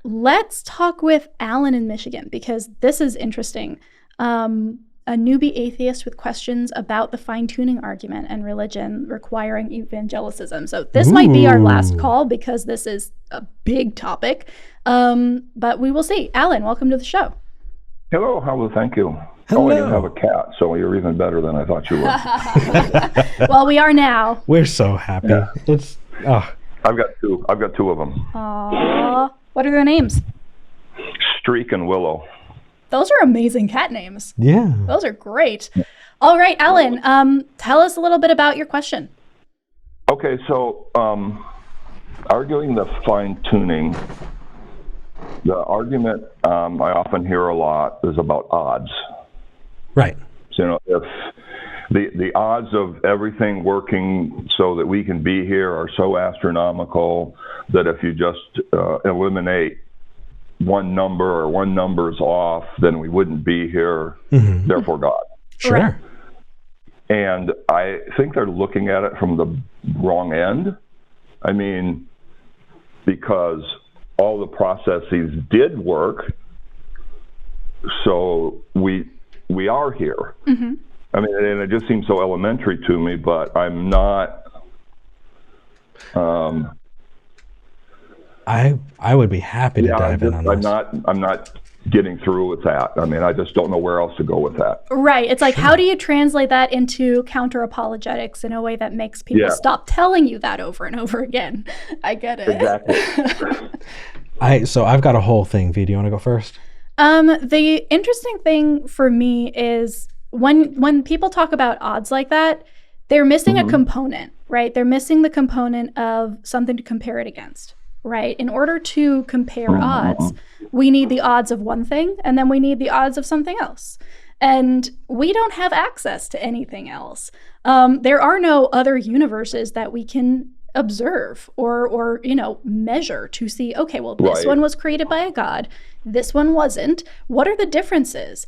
let's talk with Alan in Michigan, because this is interesting. A newbie atheist with questions about the fine-tuning argument and religion requiring evangelicism. So this might be our last call because this is a big topic, but we will see. Alan, welcome to the show. Hello, thank you. Hello. Oh, you have a cat, so you're even better than I thought you were. Well, we are now. We're so happy. Yeah. I've got two of them. Aww. What are their names? Streak and Willow. Those are amazing cat names. Yeah. Those are great. All right, Alan, tell us a little bit about your question. Okay, so arguing the fine-tuning, the argument I often hear a lot is about odds. Right. So, if the odds of everything working so that we can be here are so astronomical that if you just eliminate one number or one number's off, then we wouldn't be here, therefore God. Sure. Right. And I think they're looking at it from the wrong end. I mean, because all the processes did work, so we are here. Mm-hmm. I mean, and it just seems so elementary to me, but I'm not. I would be happy to dive in on this. I'm not getting through with that. I mean, I just don't know where else to go with that. Right. It's like, how do you translate that into counter apologetics in a way that makes people stop telling you that over and over again? I get it. Exactly. So I've got a whole thing. V, do you want to go first? The interesting thing for me is when people talk about odds like that, they're missing a component, right? They're missing the component of something to compare it against, right? In order to compare odds, we need the odds of one thing, and then we need the odds of something else. And we don't have access to anything else. There are no other universes that we can observe or measure to see, okay, well, this one was created by a god, this one wasn't. What are the differences?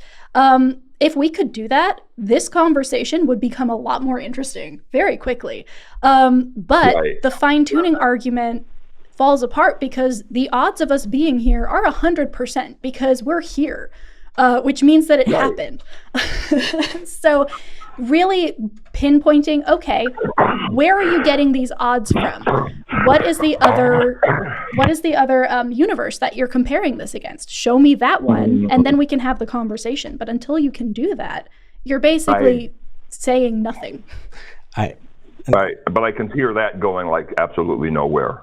If we could do that, this conversation would become a lot more interesting very quickly. But the fine-tuning argument falls apart because the odds of us being here are 100% because we're here, which means that it happened. So really pinpointing, okay, where are you getting these odds from? What is the other universe that you're comparing this against? Show me that one, and then we can have the conversation. But until you can do that, you're basically saying nothing. Right, but I can hear that going like absolutely nowhere.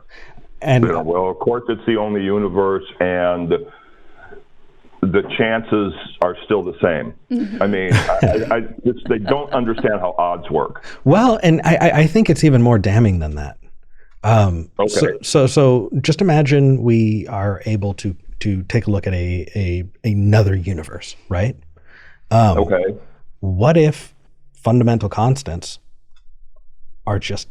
And well, of course, it's the only universe, and the chances are still the same. I mean, they don't understand how odds work. Well, and I think it's even more damning than that. Okay. So just imagine we are able to take a look at another universe, right? Okay. What if fundamental constants are just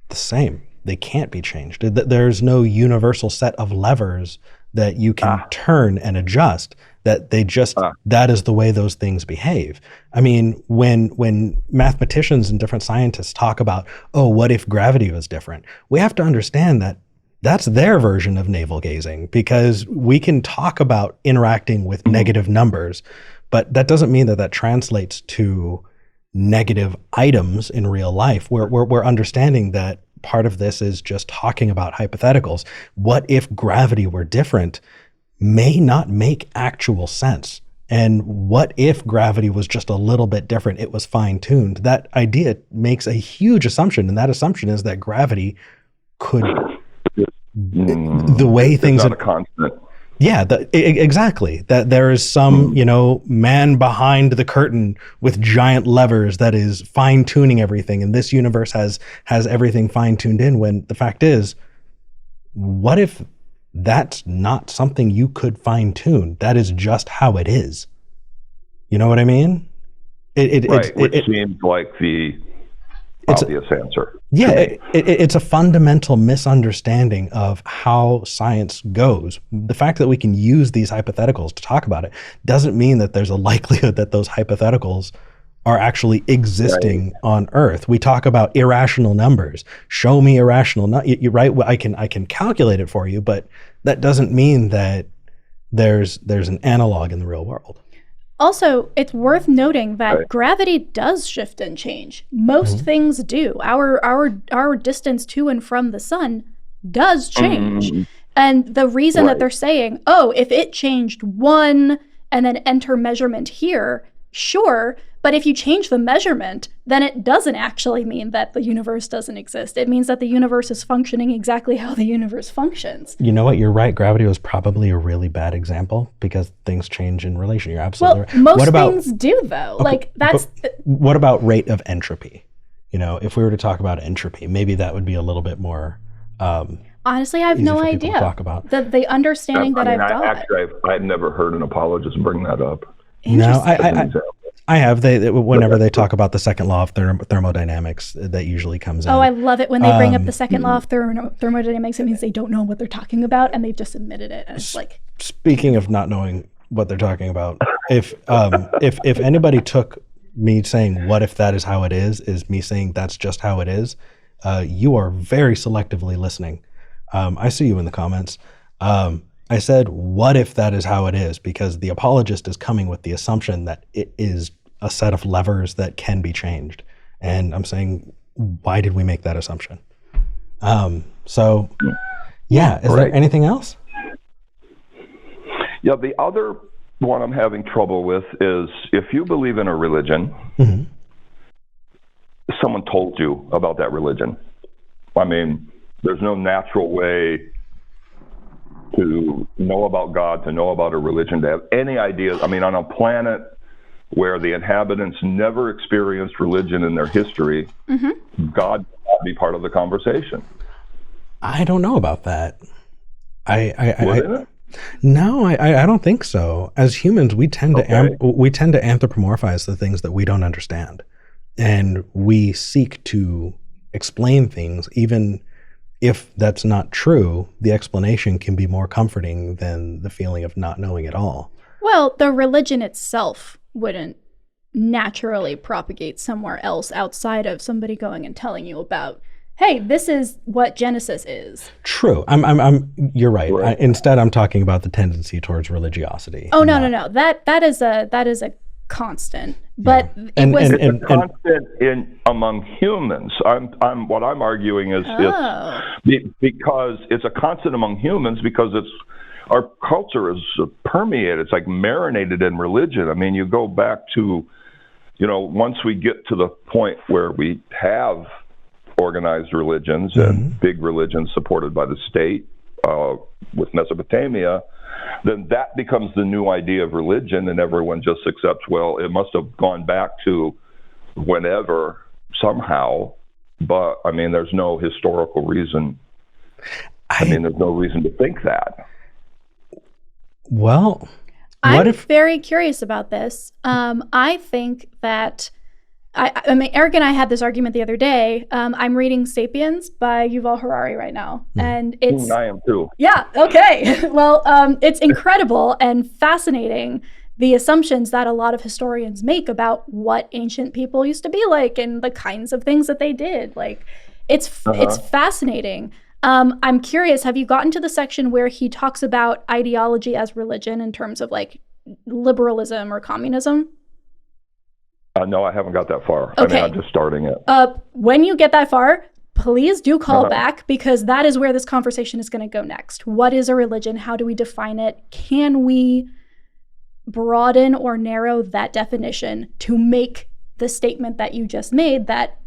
the same? They can't be changed. There's no universal set of levers that you can turn and adjust. That they just that is the way those things behave. I mean, when mathematicians and different scientists talk about, oh, what if gravity was different? We have to understand that that's their version of navel gazing, because we can talk about interacting with negative numbers, but that doesn't mean that translates to negative items in real life. We're understanding that part of this is just talking about hypotheticals. What if gravity were different may not make actual sense. And what if gravity was just a little bit different? It was fine-tuned. That idea makes a huge assumption, and that assumption is that gravity could, the way things... It's not a constant. Yeah, exactly. That there is some, man behind the curtain with giant levers that is fine-tuning everything, and this universe has everything fine-tuned in, when the fact is, what if that's not something you could fine-tune? That is just how it is. You know what I mean? Which seems like the obvious answer. Yeah, it's a fundamental misunderstanding of how science goes. The fact that we can use these hypotheticals to talk about it doesn't mean that there's a likelihood that those hypotheticals are actually existing on Earth. We talk about irrational numbers. Show me irrational. You're right. I can calculate it for you, but that doesn't mean that there's an analog in the real world. Also, it's worth noting that gravity does shift and change. Most things do. Our distance to and from the sun does change. And the reason that they're saying, oh, if it changed 1 and then enter measurement here, sure, but if you change the measurement, then it doesn't actually mean that the universe doesn't exist. It means that the universe is functioning exactly how the universe functions. You know what? You're right. Gravity was probably a really bad example because things change in relation. You're absolutely right. Most things do, though. Okay, like, that's... What about rate of entropy? You know, if we were to talk about entropy, maybe that would be a little bit more... honestly, I have no idea. Talk about. The understanding that I've got. Actually, I've never heard an apologist bring that up. No, I have. Whenever they talk about the second law of thermodynamics, that usually comes in. Oh, I love it when they bring up the second law of thermodynamics. It means they don't know what they're talking about, and they've just admitted it. And it's like, speaking of not knowing what they're talking about, if anybody took me saying "what if that is how it is" me saying that's just how it is, you are very selectively listening. I see you in the comments. I said, what if that is how it is? Because the apologist is coming with the assumption that it is a set of levers that can be changed. And I'm saying, why did we make that assumption? So, yeah, is there anything else? Yeah, the other one I'm having trouble with is if you believe in a religion, someone told you about that religion. I mean, there's no natural way to know about God, to know about a religion, to have any idea. I mean, on a planet where the inhabitants never experienced religion in their history, God cannot be part of the conversation. I don't know about that. No, I don't think so. As humans, we tend to anthropomorphize the things that we don't understand, and we seek to explain things even if that's not true. The explanation can be more comforting than the feeling of not knowing at all. Well, the religion itself wouldn't naturally propagate somewhere else outside of somebody going and telling you about, hey, this is what Genesis is. True. You're right. Instead, I'm talking about the tendency towards religiosity. Oh, no. That is a constant. But it's a constant among humans. What I'm arguing is because it's a constant among humans because our culture is permeated. It's like marinated in religion. I mean, you go back to, once we get to the point where we have organized religions and big religions supported by the state, with Mesopotamia, then that becomes the new idea of religion, and everyone just accepts, well, it must have gone back to whenever, somehow, but, I mean, there's no historical reason. There's no reason to think that. Well, I'm very curious about this. I think that I mean, Eric and I had this argument the other day. I'm reading *Sapiens* by Yuval Harari right now, and it's. I am too. Yeah. Okay. Well, it's incredible and fascinating, the assumptions that a lot of historians make about what ancient people used to be like and the kinds of things that they did. Like, it's fascinating. I'm curious. Have you gotten to the section where he talks about ideology as religion in terms of like liberalism or communism? No, I haven't got that far. Okay. I mean, I'm just starting it. When you get that far, please do call back, because that is where this conversation is going to go next. What is a religion? How do we define it? Can we broaden or narrow that definition to make the statement that you just made, that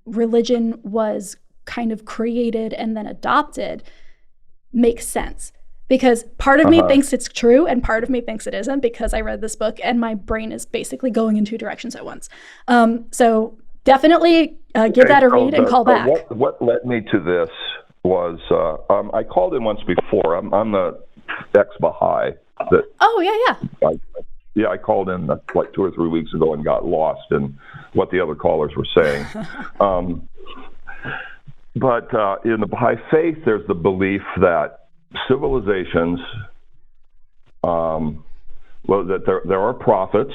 religion was kind of created and then adopted, make sense? Because part of me thinks it's true and part of me thinks it isn't, because I read this book and my brain is basically going in two directions at once. So definitely give that a read and call back. What led me to this was I called in once before. I'm the ex-Baha'i. I called in like 2 or 3 weeks ago and got lost in what the other callers were saying. But in the Baha'i faith, there's the belief that civilizations, that there are prophets,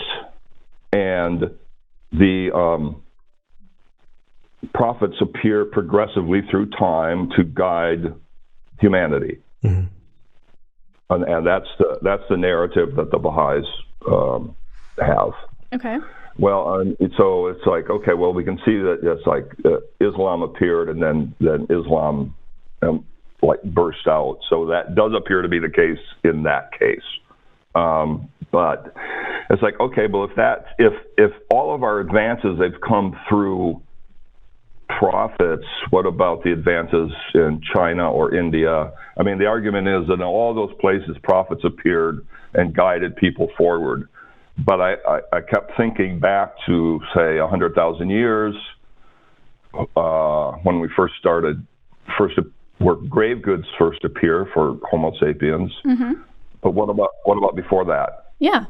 and the prophets appear progressively through time to guide humanity. and that's the narrative that the Baha'is have. Okay. Well, so it's like, okay, well, we can see that it's like Islam appeared, and then Islam like burst out. So that does appear to be the case in that case. But it's like, okay, well, if all of our advances they've come through prophets, what about the advances in China or India? I mean, the argument is that in all those places, prophets appeared and guided people forward. But I kept thinking back to, say, 100,000 years when we first started, where grave goods first appear for Homo sapiens. Mm-hmm. But what about before that? Yeah.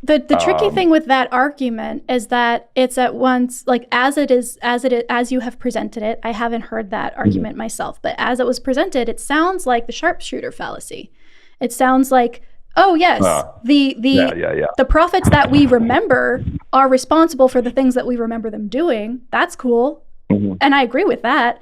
The tricky thing with that argument is that it's at once, like, as you have presented it. I haven't heard that argument myself, but as it was presented, it sounds like the sharpshooter fallacy. It sounds like, oh yes, the prophets that we remember are responsible for the things that we remember them doing. That's cool, and I agree with that.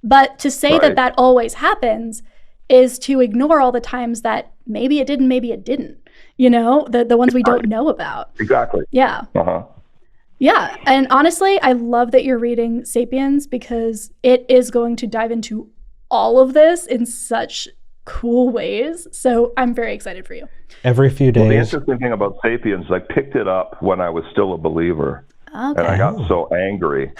But to say that always happens is to ignore all the times that maybe it didn't, maybe it didn't. You know, the ones we don't know about. Exactly. Yeah. Yeah, and honestly, I love that you're reading *Sapiens* because it is going to dive into all of this in such cool ways. So I'm very excited for you. Every few days. Well, the interesting thing about *Sapiens*, I picked it up when I was still a believer, and I got so angry.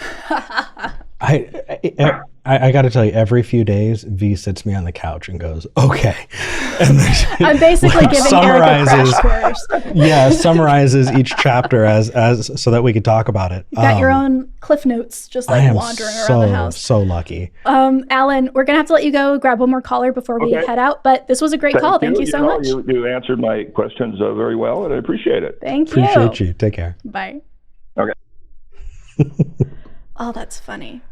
I got to tell you, every few days, V sits me on the couch and goes, "Okay," and then I'm basically giving Eric a crash course. Yeah, summarizes each chapter as so that we could talk about it. You got your own cliff notes, just like wandering around the house. So lucky. Alan, we're gonna have to let you go. Grab one more caller before we head out. But this was a great call. Thank you so much. You answered my questions very well, and I appreciate it. Thank you. Appreciate you. Take care. Bye. Okay. Oh, that's funny.